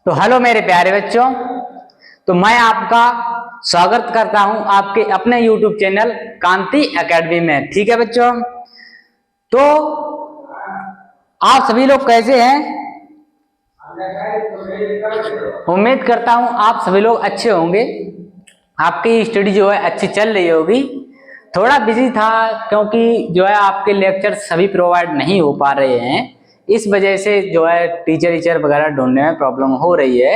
तो हेलो मेरे प्यारे बच्चों, तो मैं आपका स्वागत करता हूं आपके अपने YouTube चैनल कांति एकेडमी में। ठीक है बच्चों, तो आप सभी लोग कैसे हैं? उम्मीद करता हूं आप सभी लोग अच्छे होंगे। आपकी स्टडी जो है अच्छी चल रही होगी। थोड़ा बिजी था क्योंकि जो है आपके लेक्चर सभी प्रोवाइड नहीं हो पा रहे हैं, इस वजह से जो है टीचर वगैरह ढूंढने में प्रॉब्लम हो रही है।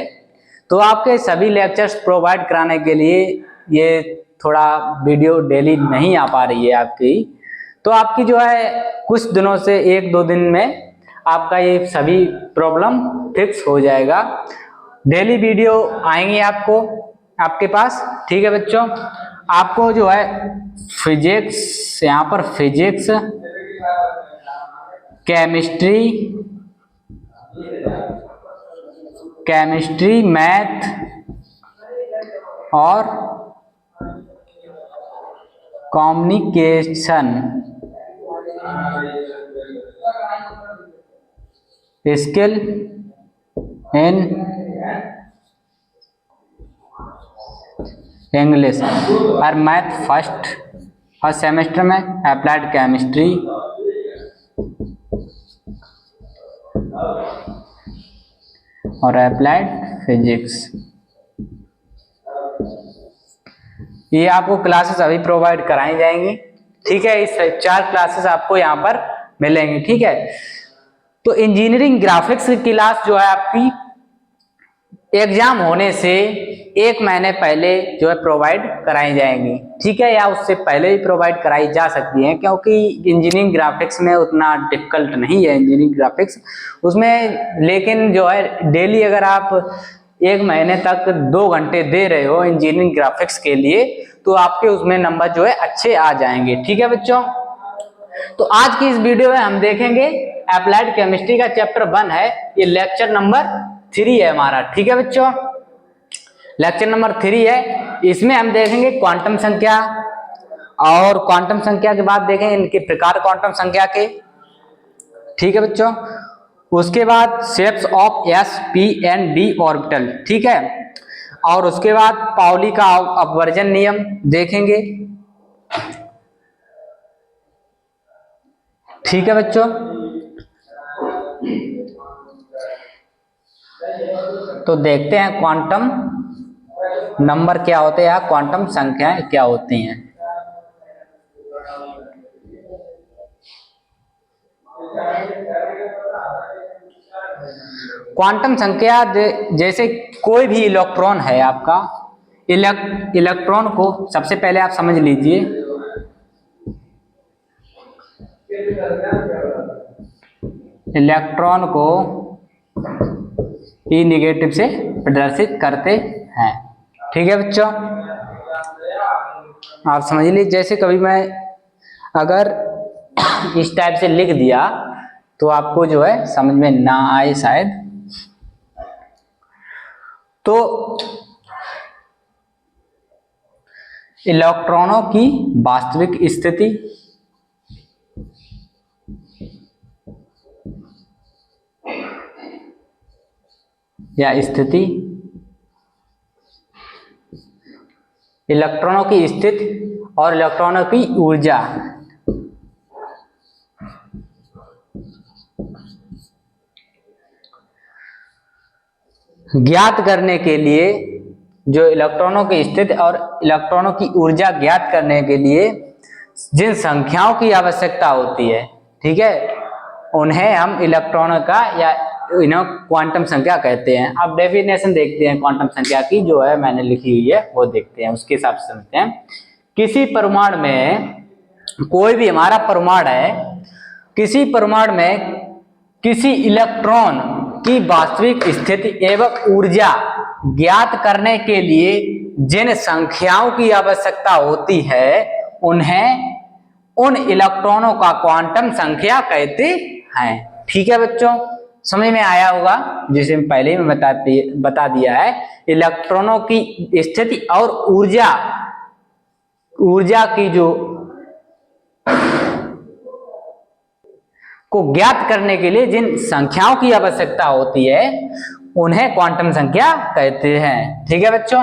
तो आपके सभी लेक्चर्स प्रोवाइड कराने के लिए ये थोड़ा वीडियो डेली नहीं आ पा रही है आपकी। तो आपकी जो है कुछ दिनों से एक दो दिन में आपका ये सभी प्रॉब्लम फिक्स हो जाएगा। डेली वीडियो आएंगे आपके पास। ठीक है बच्चों, आपको जो है फिजिक्स, यहाँ पर फिजिक्स, केमिस्ट्री, मैथ और कम्युनिकेशन स्किल इन इंग्लिश और मैथ फर्स्ट सेमेस्टर में, अप्लाइड केमिस्ट्री और अप्लाइड फिजिक्स, ये आपको क्लासेस अभी प्रोवाइड कराई जाएंगी। ठीक है, इस 4 क्लासेस आपको यहाँ पर मिलेंगी। ठीक है, तो इंजीनियरिंग ग्राफिक्स की क्लास जो है आपकी एग्जाम होने से 1 महीने पहले जो है प्रोवाइड कराई जाएंगी। ठीक है, या उससे पहले भी प्रोवाइड कराई जा सकती है, क्योंकि इंजीनियरिंग ग्राफिक्स में उतना डिफिकल्ट नहीं है इंजीनियरिंग ग्राफिक्स उसमें। लेकिन जो है डेली अगर आप 1 महीने तक 2 घंटे दे रहे हो इंजीनियरिंग ग्राफिक्स के लिए, तो आपके उसमें नंबर जो है अच्छे आ जाएंगे। ठीक है बच्चों, तो आज की इस वीडियो में हम देखेंगे अप्लाइड केमिस्ट्री का चैप्टर 1 है, ये लेक्चर नंबर 3 है हमारा। ठीक है बच्चों, लेक्चर नंबर 3 है। इसमें हम देखेंगे क्वांटम संख्या, और क्वांटम संख्या के बाद देखेंगे इनके प्रकार क्वांटम संख्या के। ठीक है बच्चों, उसके बाद shapes of s, p and d orbital. ठीक है, और उसके बाद पाउली का अपवर्जन नियम देखेंगे। ठीक है बच्चों, तो देखते हैं क्वांटम नंबर क्या होते हैं या क्वांटम संख्याएं क्या होती हैं। क्वांटम संख्या जैसे कोई भी इलेक्ट्रॉन है आपका, इलेक्ट्रॉन को सबसे पहले आप समझ लीजिए, इलेक्ट्रॉन को ई नेगेटिव से प्रदर्शित करते हैं। ठीक है बच्चों, आप समझ लीजिए, जैसे कभी मैं अगर इस टाइप से लिख दिया तो आपको जो है समझ में ना आए शायद। तो इलेक्ट्रॉनों की वास्तविक स्थिति, या स्थिति, इलेक्ट्रॉनों की स्थिति और इलेक्ट्रॉनों की ऊर्जा ज्ञात करने के लिए, जो इलेक्ट्रॉनों की स्थिति और इलेक्ट्रॉनों की ऊर्जा ज्ञात करने के लिए जिन संख्याओं की आवश्यकता होती है, ठीक है, उन्हें हम इलेक्ट्रॉनों का या इन्हें क्वांटम संख्या कहते हैं। अब डेफिनेशन देखते हैं क्वांटम संख्या की, जो है मैंने लिखी हुई है वो देखते हैं, उसके हिसाब से समझते हैं। किसी परमाणु में, कोई भी हमारा परमाणु है, किसी परमाणु में किसी इलेक्ट्रॉन की वास्तविक स्थिति एवं ऊर्जा ज्ञात करने के लिए जिन संख्याओं की आवश्यकता होती है, उन्हें उन इलेक्ट्रॉनों का क्वांटम संख्या कहते हैं। ठीक है बच्चों, समझ में आया होगा, जिसे पहले ही मैं बता दिया है। इलेक्ट्रॉनों की स्थिति और ऊर्जा की जो को ज्ञात करने के लिए जिन संख्याओं की आवश्यकता होती है, उन्हें क्वांटम संख्या कहते हैं। ठीक है बच्चों,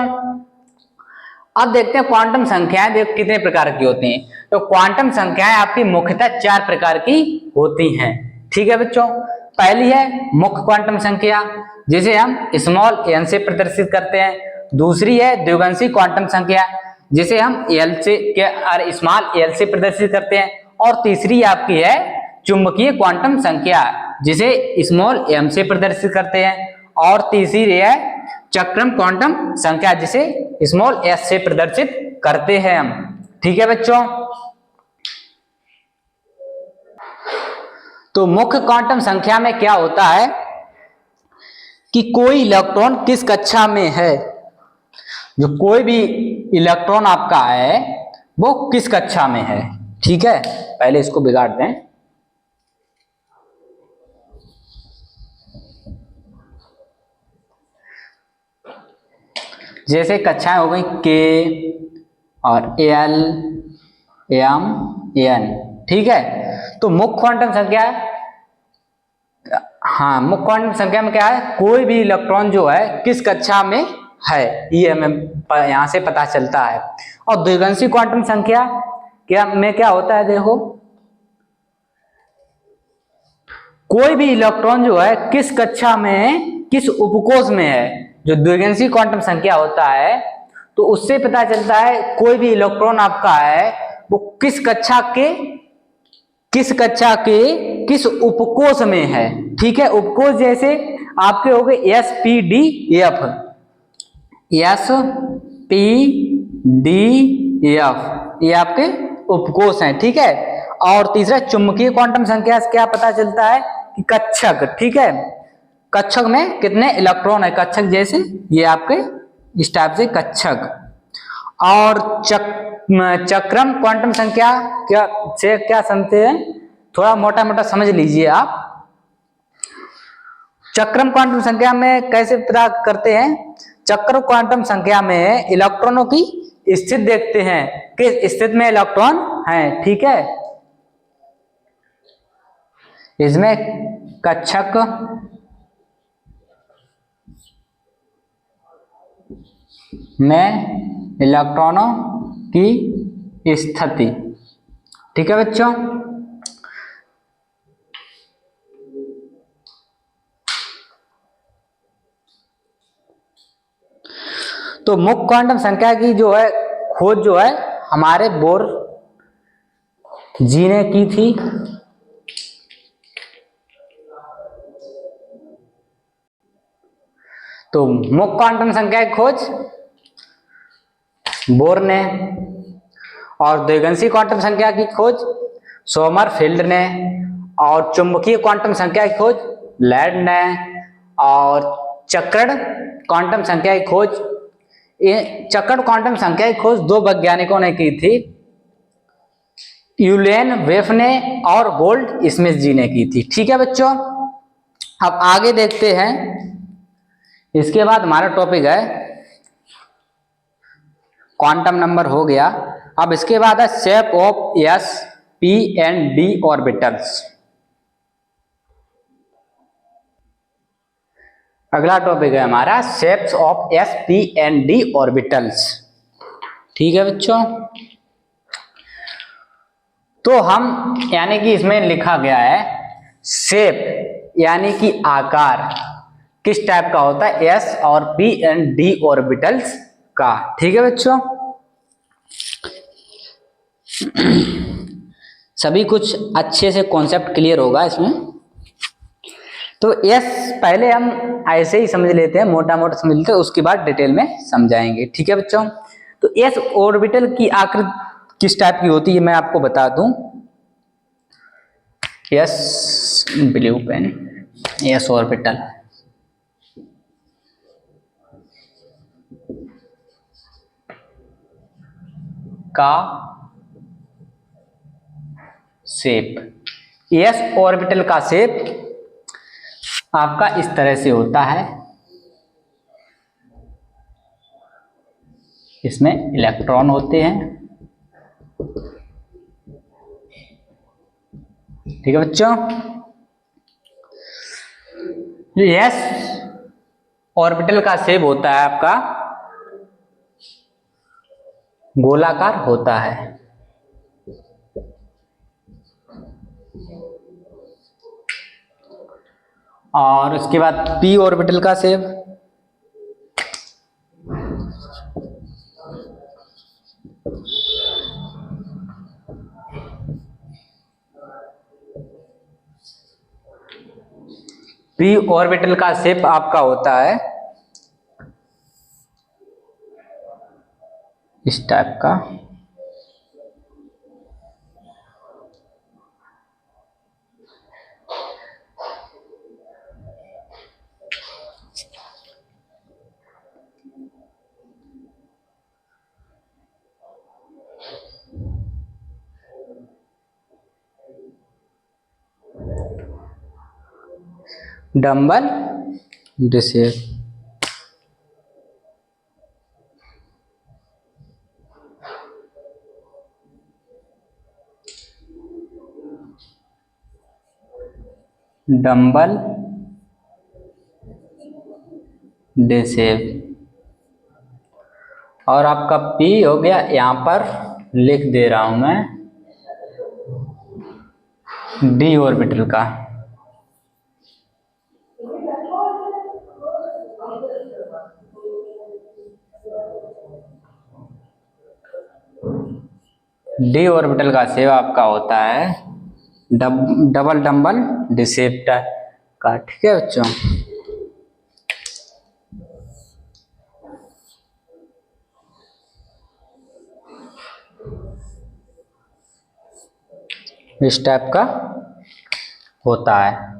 अब देखते हैं क्वांटम संख्याएं देखो कितने प्रकार की होती हैं। तो क्वांटम संख्याएं आपकी मुख्यतः 4 प्रकार की होती हैं। ठीक है बच्चों, पहली है मुख्य क्वांटम संख्या, जिसे हम स्मॉल n से प्रदर्शित करते हैं। दूसरी है द्विगंशी क्वांटम संख्या, जिसे हम स्मॉल l से प्रदर्शित करते हैं। और तीसरी आपकी है चुंबकीय क्वांटम संख्या, जिसे स्मॉल m से प्रदर्शित करते हैं। और तीसरी है चक्रम क्वांटम संख्या, जिसे स्मॉल s से प्रदर्शित करते हैं हम। ठीक है बच्चों, तो मुख्य क्वांटम संख्या में क्या होता है कि कोई इलेक्ट्रॉन किस कक्षा में है, जो कोई भी इलेक्ट्रॉन आपका है वो किस कक्षा में है। ठीक है, पहले इसको बिगाड़ दें। जैसे कक्षाएं हो गई के और एल, एम, एन। ठीक है, तो मुख्य क्वांटम संख्या, हाँ मुख्य क्वांटम संख्या में क्या है, कोई भी इलेक्ट्रॉन जो है किस कक्षा में है ये हमें यहां से पता चलता है। और द्विगंशी क्वांटम संख्या क्या होता है, देखो कोई भी इलेक्ट्रॉन जो है किस कक्षा में, किस उपकोष में है। जो द्विगंशी क्वांटम संख्या होता है तो उससे पता चलता है कोई भी इलेक्ट्रॉन आपका है वो किस कक्षा के किस उपकोष में है। ठीक है, उपकोष जैसे आपके हो गए S P D F, S P D F, ये आपके उपकोष हैं। ठीक है, और तीसरा चुंबकीय क्वांटम संख्या से क्या पता चलता है कि कक्षक। ठीक है, कक्षक में कितने इलेक्ट्रॉन है, कक्षक जैसे ये आपके इस टाइप से कक्षक। और चक्रम क्वांटम संख्या क्या समझते हैं, थोड़ा मोटा मोटा समझ लीजिए आप। चक्रम क्वांटम संख्या में कैसे पता करते हैं, चक्र क्वांटम संख्या में इलेक्ट्रॉनों की स्थिति देखते हैं, किस स्थिति में इलेक्ट्रॉन है। ठीक है, इसमें कक्षक में इलेक्ट्रॉनों की स्थिति। ठीक है बच्चों, तो मुख्य क्वांटम संख्या की जो है खोज जो है हमारे बोर जी ने की थी। तो मुख्य क्वांटम संख्या की खोज बोर ने, और द्विगंशी क्वांटम संख्या की खोज सोमरफेल्ड ने, और चुंबकीय क्वांटम संख्या की खोज लैड ने, और चक्रण क्वांटम संख्या की खोज चक्रण क्वांटम संख्या की खोज 2 वैज्ञानिकों ने की थी, यूलेन वेफ ने और गोल्ड स्मिथ जी ने की थी। ठीक है बच्चों, अब आगे देखते हैं। इसके बाद हमारा टॉपिक है क्वांटम नंबर हो गया। अब इसके बाद है shape of S P and D orbitals. अगला टॉपिक है हमारा shapes of S P and D orbitals. ठीक है बच्चों, तो हम यानी कि इसमें लिखा गया है शेप यानी कि आकार किस टाइप का होता है, एस और पी एंड डी ऑर्बिटल्स का। ठीक है बच्चों, सभी कुछ अच्छे से कॉन्सेप्ट क्लियर होगा इसमें। तो एस पहले हम ऐसे ही समझ लेते हैं, मोटा मोटा समझ लेते हैं, उसके बाद डिटेल में समझाएंगे। ठीक है बच्चों, तो एस ऑर्बिटल की आकृति किस टाइप की होती है मैं आपको बता दूं। S blue pen, S orbital का शेप, एस ऑर्बिटल का शेप आपका इस तरह से होता है। इसमें इलेक्ट्रॉन होते हैं। ठीक है बच्चों, एस ऑर्बिटल का शेप होता है आपका गोलाकार होता है। और उसके बाद पी ऑर्बिटल का शेप पी ऑर्बिटल का शेप आपका होता है इस टाइप का। Dumbbell shape. Dumbbell shape. और आपका पी हो गया, यहां पर लिख दे रहा हूं मैं डी ऑर्बिटल का। डी ऑर्बिटल का शेप आपका होता है डबल डंबल शेप का। ठीक है बच्चों, इस टाइप का होता है।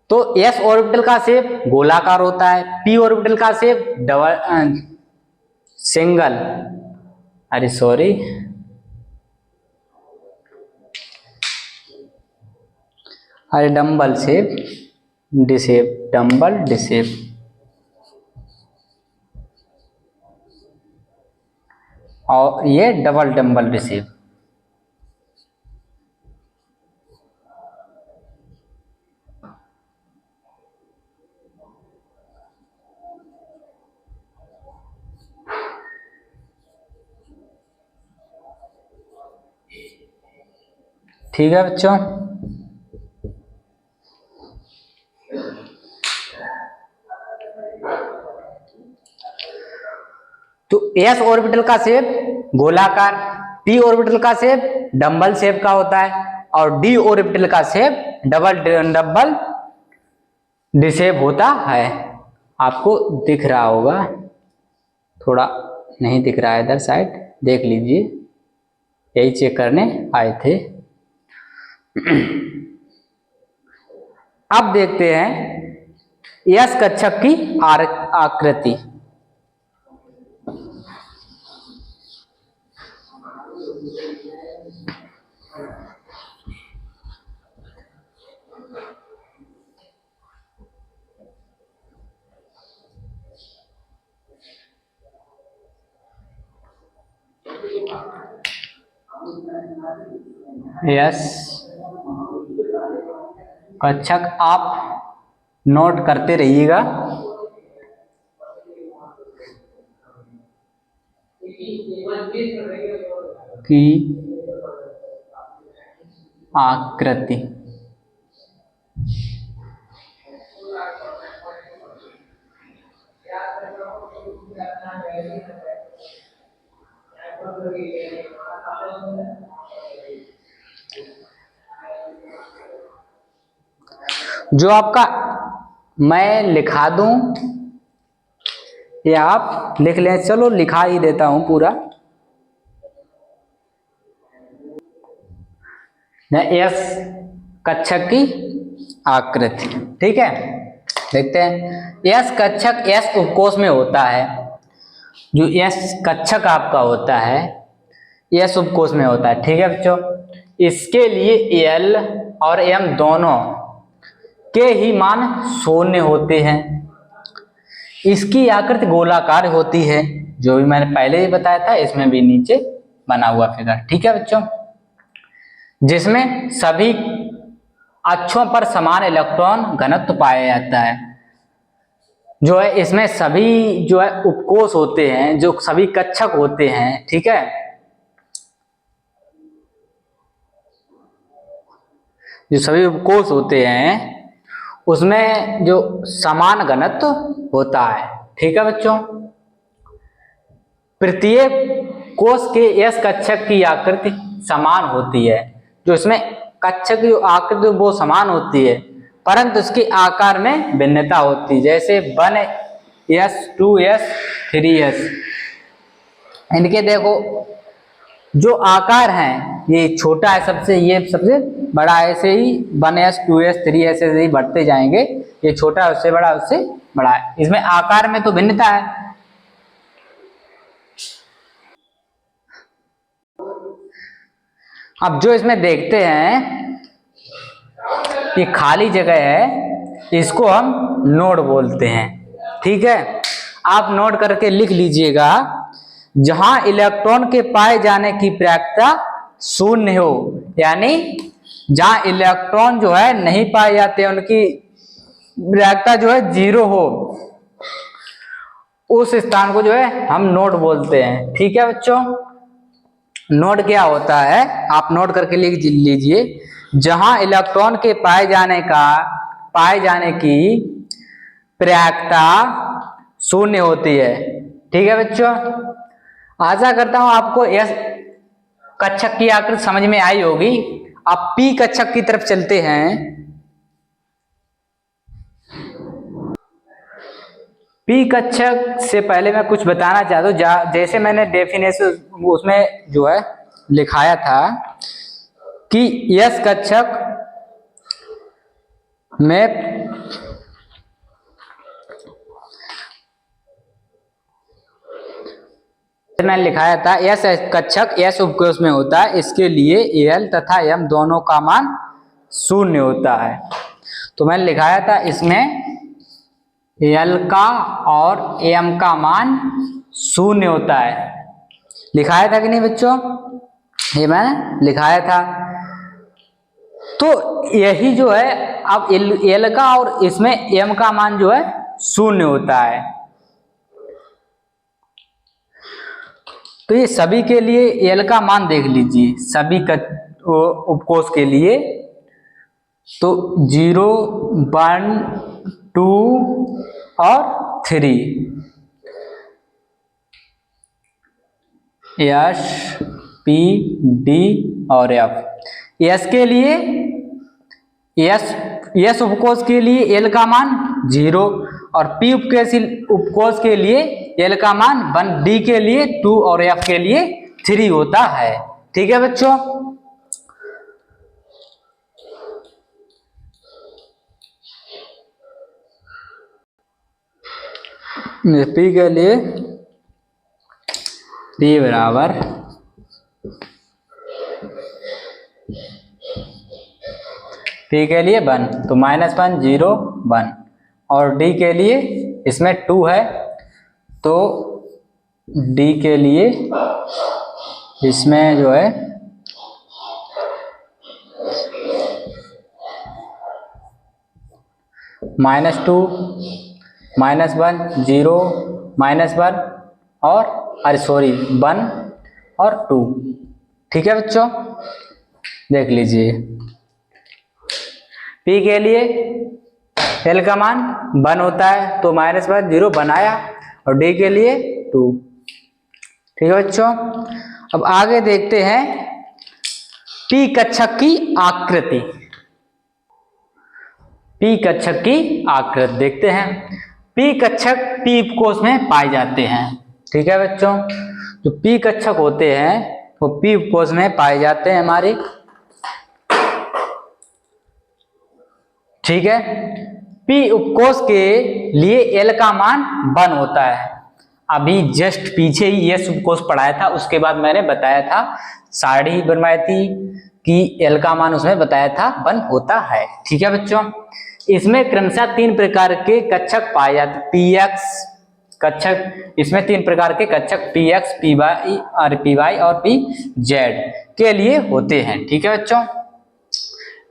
तो एस ऑर्बिटल का शेप गोलाकार होता है, पी ऑर्बिटल का शेप डबल सिंगल अरे सॉरी अरे डंबल शेप डिसेप डंबल डिसेप। और ये डबल डंबल डिसेप। ठीक है बच्चों, तो एस ऑर्बिटल का शेप गोलाकार, पी ऑर्बिटल का शेप डंबल शेप का होता है और डी ऑर्बिटल का शेप डबल डबल डिसेप होता है। आपको दिख रहा होगा, थोड़ा नहीं दिख रहा है इधर साइड, देख लीजिए, यही चेक करने आए थे। अब देखते हैं यस कक्षक की आकृति। यस कक्षक आप नोट करते रहिएगा। की आकृति जो आपका मैं लिखा दूं या आप लिख लें, चलो लिखा ही देता हूं पूरा। एस कक्षक की आकृति, ठीक है, देखते हैं। एस कक्षक एस उपकोष में होता है, जो एस कक्षक आपका होता है एस उपकोष में होता है, ठीक है बच्चों। इसके लिए एल और एम दोनों के ही मान शून्य होते हैं। इसकी आकृति गोलाकार होती है, जो भी मैंने पहले ही बताया था, इसमें भी नीचे बना हुआ फिगर। ठीक है बच्चों, जिसमें सभी अक्षों पर समान इलेक्ट्रॉन घनत्व पाया जाता है। जो है इसमें सभी जो है उपकोष होते हैं, जो सभी कक्षक होते हैं, ठीक है, जो सभी उपकोष होते हैं उसमें जो समान घनत्व होता है। ठीक है बच्चों, प्रत्येक कोष के एस कक्षक की आकृति समान होती है। जो इसमें कक्षक की आकृति वो समान होती है, परंतु उसके आकार में भिन्नता होती है। जैसे 1s 2s 3s, इनके देखो जो आकार हैं, ये छोटा है सबसे, ये सबसे बड़ा है, ऐसे ही 1s 2s 3s ऐसे ही बढ़ते जाएंगे, ये छोटा है उससे बड़ा, उससे बड़ा है, इसमें आकार में तो भिन्नता है। अब जो इसमें देखते हैं ये खाली जगह है, इसको हम नोड बोलते हैं। ठीक है, आप नोट करके लिख लीजिएगा, जहां इलेक्ट्रॉन के पाए जाने की प्रायिकता शून्य हो, यानी जहां इलेक्ट्रॉन जो है नहीं पाए जाते, उनकी प्रायिकता जो है 0 हो, उस स्थान को जो है हम नोड बोलते हैं। ठीक है बच्चों, नोड क्या होता है आप नोट करके लिख लीजिए, जहां इलेक्ट्रॉन के पाए जाने की प्रायिकता शून्य होती है। ठीक है बच्चों, आशा करता हूं आपको यह कक्षक की आकृति समझ में आई होगी। आप पी कक्षक की तरफ चलते हैं। पी कक्षक से पहले मैं कुछ बताना चाहता हूँ। जैसे मैंने डेफिनेशन उसमें जो है लिखाया था कि यस कक्षक में मैंने लिखाया था यस कक्षक यस उपकोष में होता है, इसके लिए एल तथा एम दोनों का मान शून्य होता है। तो मैंने लिखाया था इसमें एल का और एम का मान शून्य होता है, लिखाया था कि नहीं बच्चों, ये मैंने लिखाया था। तो यही जो है अब एल का और इसमें एम का मान जो है शून्य होता है। तो ये सभी के लिए एल का मान देख लीजिए, सभी उपकोष के लिए, तो 0 1 2 और 3, एस पी डी और एफ। एस के लिए एस उपकोष के लिए एल का मान 0 और पी उपकोष के लिए एल का मान 1, डी के लिए 2 और एफ के लिए 3 होता है। ठीक है बच्चों, पी के लिए पी बराबर पी के लिए 1, तो -1 0 1, और डी के लिए इसमें 2 है, तो डी के लिए इसमें जो है -2 -1 0 -1 और 1 और 2। ठीक है बच्चों, देख लीजिए P के लिए L का मान 1 होता है, तो -1 0 बनाया, और D के लिए 2। ठीक है बच्चों, अब आगे देखते हैं P कक्षक की आकृति। P कक्षक की आकृति देखते हैं। P कक्षक P उपकोष में पाए जाते हैं। ठीक है बच्चों, जो P कक्षक होते हैं वो P उपकोष में पाए जाते हैं हमारे। ठीक है, P उपकोष के लिए L का मान 1 होता है। अभी जस्ट पीछे ही S उपकोष पढ़ाया था, उसके बाद मैंने बताया था, साड़ी बनवाई थी कि L का मान उसमें बताया था 1 होता है। ठीक है बच्चों, इसमें क्रमशः 3 प्रकार के कक्षक पाए जाते हैं। पीएक्स कक्षक, इसमें 3 प्रकार के कक्षक पीएक्स, पीवाई और पीजेड के लिए होते हैं। ठीक है बच्चों,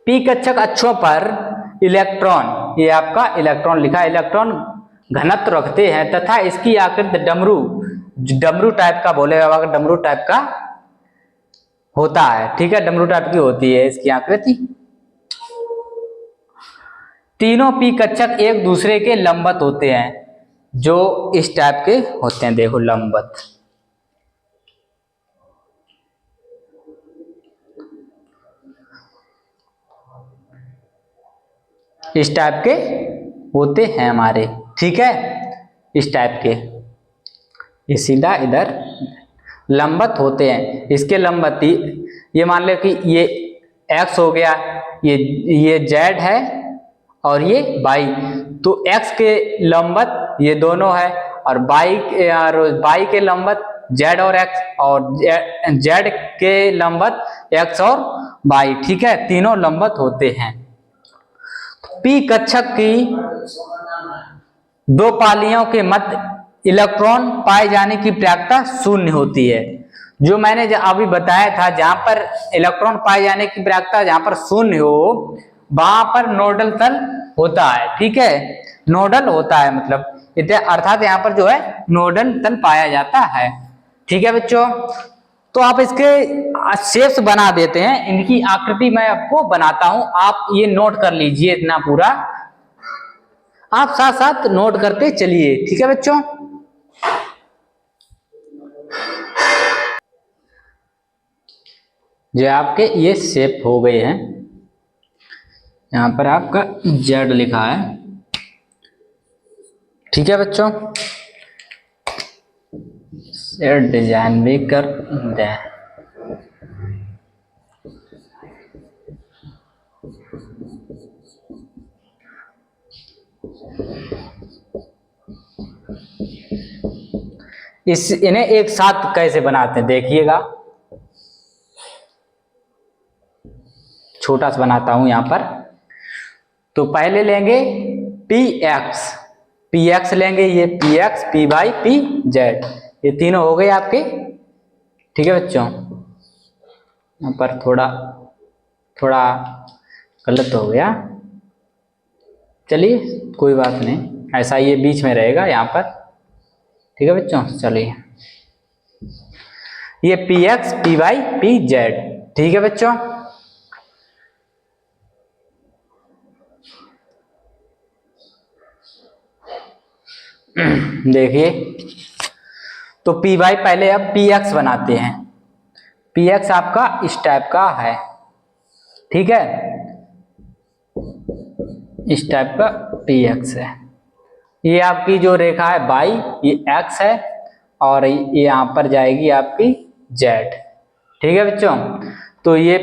पी कक्षक अक्षों पर इलेक्ट्रॉन, ये आपका इलेक्ट्रॉन लिखा है, इलेक्ट्रॉन घनत्व रखते हैं तथा इसकी आकृति डमरू टाइप का बोलेगा, अगर डमरू टाइप का होता है। ठीक है, डमरू टाइप की होती है इसकी आकृति। तीनों पी कक्षक एक दूसरे के लंबवत होते हैं, जो इस टाइप के होते हैं, देखो लंबवत। इस टाइप के होते हैं हमारे। ठीक है, इस टाइप के, ये सीधा इधर लंबवत होते हैं। इसके लंबवत, ये मान लो कि ये x हो गया, ये z है और ये y, तो x के लंबवत ये दोनों है और y के लंबवत z और x, और z के लंबवत x और y। ठीक है, तीनों लंबवत होते हैं। पी कक्षक की दो पालियों के मध्य इलेक्ट्रॉन पाए जाने की प्रायिकता शून्य होती है। जो मैंने अभी बताया था, जहां पर इलेक्ट्रॉन पाए जाने की प्रायिकता जहां पर शून्य हो, वहां पर नोडल तल होता है। ठीक है, नोडल होता है, मतलब अर्थात यहाँ पर जो है नोडल तल पाया जाता है। ठीक है बच्चों, तो आप इसके शेप्स बना देते हैं, इनकी आकृति मैं आपको बनाता हूं, आप ये नोट कर लीजिए, इतना पूरा आप साथ साथ नोट करते चलिए। ठीक है बच्चों, जो आपके ये शेप हो गए हैं, यहाँ पर आपका जेड लिखा है। ठीक है बच्चों, शेड डिजाइन भी कर दें। इन्हें एक साथ कैसे बनाते हैं देखिएगा, छोटा सा बनाता हूं यहां पर। तो पहले लेंगे पीएक्स लेंगे, ये PX, P Y, P Z, ये तीनों हो गए आपके। ठीक है बच्चों, यहाँ पर थोड़ा गलत हो गया, चलिए कोई बात नहीं, ऐसा ये बीच में रहेगा यहाँ पर। ठीक है बच्चों, चलिए ये PX, P Y, P Z. ठीक है बच्चों, देखिए, तो पी वाई पहले अब पी एक्स बनाते हैं। पी एक्स आपका इस टाइप का है। ठीक है, इस टाइप का पी एक्स है। ये आपकी जो रेखा है बाई, ये एक्स है और ये यहाँ पर जाएगी आपकी जेड। ठीक है बच्चों, तो ये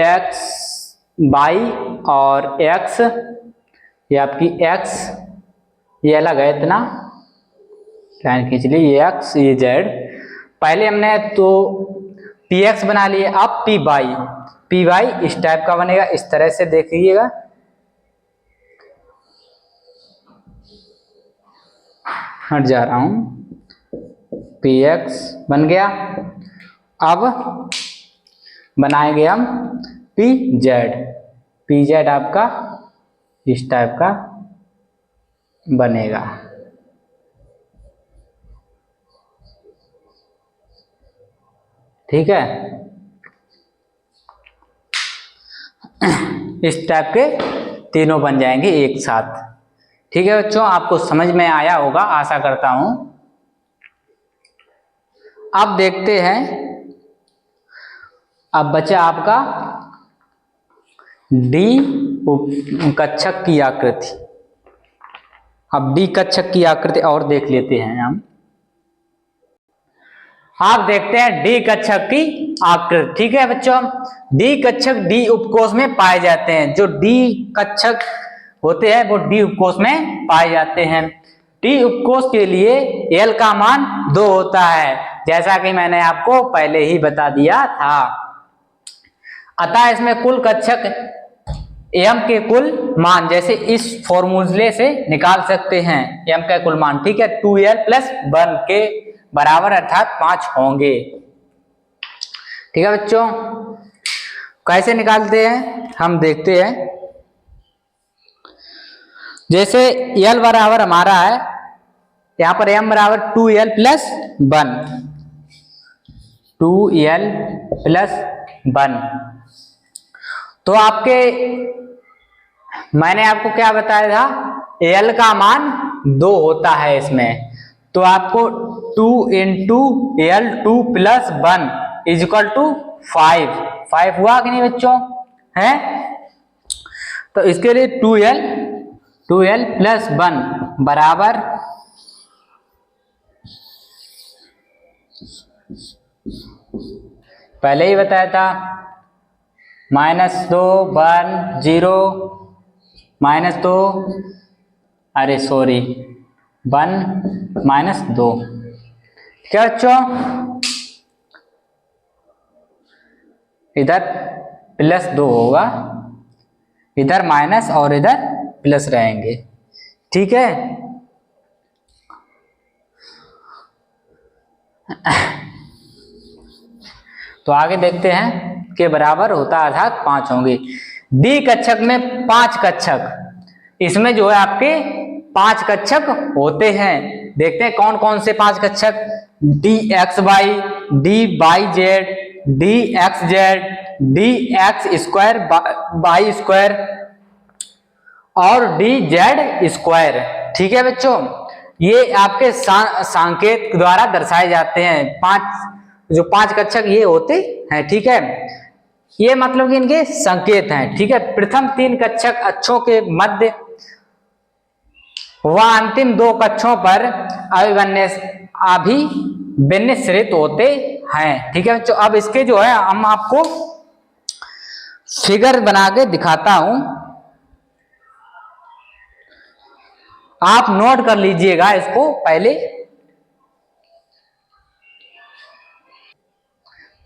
एक्स, बाई और एक्स, ये आपकी एक्स, ये अलग है, इतना लाइन खींच ली, ये एक्स, ये जेड। पहले हमने तो पी एक्स बना लिए, अब पी वाई इस टाइप का बनेगा, इस तरह से देखिएगा। हट जा रहा हूं, पी एक्स बन गया। अब बनाएंगे हम पी जेड आपका इस टाइप का बनेगा। ठीक है, इस टाइप के तीनों बन जाएंगे एक साथ। ठीक है बच्चों, आपको समझ में आया होगा, आशा करता हूं। अब देखते हैं, अब बचा आपका डी कक्षक की आकृति। अब डी कक्षक की आकृति और देख लेते हैं हम। आप देखते हैं डी कक्षक की आकृति। ठीक है बच्चों, डी कक्षक डी उपकोष में पाए जाते हैं। जो डी कक्षक होते हैं वो डी उपकोष में पाए जाते हैं। डी उपकोष के लिए एल का मान 2 होता है, जैसा कि मैंने आपको पहले ही बता दिया था। अतः इसमें कुल कक्षक एम के कुल मान जैसे इस फॉर्मूले से निकाल सकते हैं एम का कुल मान, ठीक है, 2l प्लस 1 के बराबर अर्थात 5 होंगे। ठीक है बच्चों, कैसे निकालते हैं हम देखते हैं। जैसे l बराबर हमारा है, यहां पर m बराबर 2l प्लस 1, 2l प्लस 1। तो आपके मैंने आपको क्या बताया था, l का मान 2 होता है इसमें, तो आपको 2 into L 2 plus 1 is equal to 5 हुआ कि नहीं बच्चों, है। तो इसके लिए 2l प्लस 1 बराबर पहले ही बताया था -2 1 0 -2 अरे सॉरी 1 -2। क्या बच्चों, इधर +2 होगा, इधर माइनस और इधर प्लस रहेंगे, ठीक है। तो आगे देखते हैं के बराबर होता है अर्थात 5 होंगे। डी कक्षक में 5 कक्षक, इसमें जो है आपके 5 कक्षक होते हैं। देखते हैं कौन कौन से 5 कक्षक, d x y, d y z, d x z, d x square y square और डी जेड स्क्वायर। ठीक है बच्चों, ये आपके सांकेत द्वारा दर्शाए जाते हैं। 5 कक्षक ये होते हैं, ठीक है। ये मतलब कि इनके संकेत हैं, ठीक है। प्रथम 3 कक्षक अक्षों के मध्य व अंतिम 2 कक्षों पर अभिविन्यस्त होते हैं, ठीक है बच्चों। अब इसके जो है हम आपको फिगर बना के दिखाता हूं, आप नोट कर लीजिएगा इसको पहले।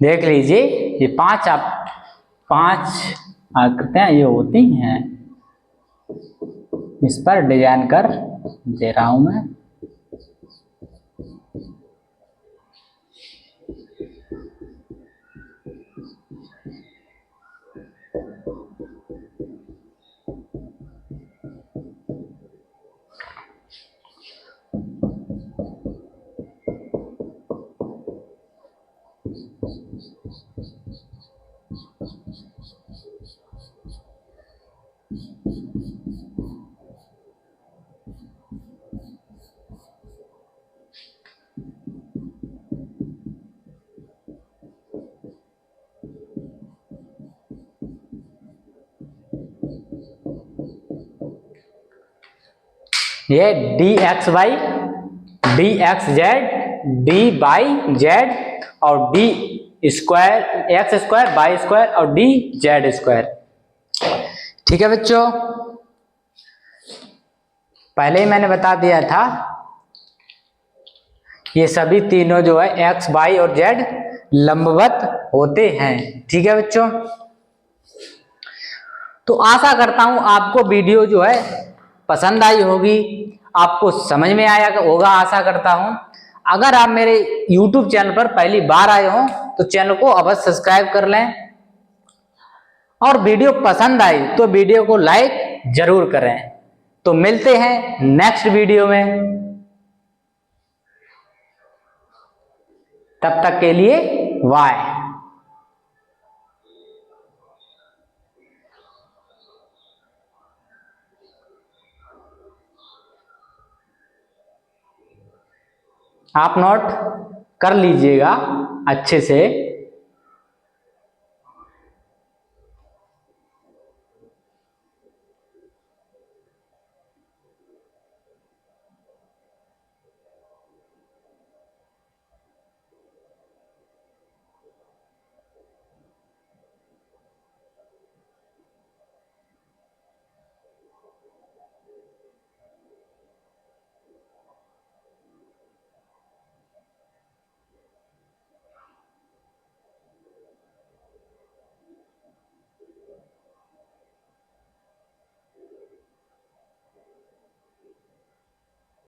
देख लीजिए, ये 5 आकृतियां ये होती हैं, इस पर डिजाइन कर दे रहा हूं मैं। ये d x y, d x z, d y z और d square x square y square और डी जेड स्क्वायर। ठीक है बच्चों, पहले ही मैंने बता दिया था, ये सभी तीनों जो है एक्स वाई और जेड लंबवत होते हैं। ठीक है बच्चों, तो आशा करता हूं आपको वीडियो जो है पसंद आई होगी, आपको समझ में आया होगा, आशा करता हूं। अगर आप मेरे YouTube चैनल पर पहली बार आए हो तो चैनल को अवश्य सब्सक्राइब कर लें, और वीडियो पसंद आई तो वीडियो को लाइक जरूर करें। तो मिलते हैं नेक्स्ट वीडियो में, तब तक के लिए बाय। आप नोट कर लीजिएगा अच्छे से।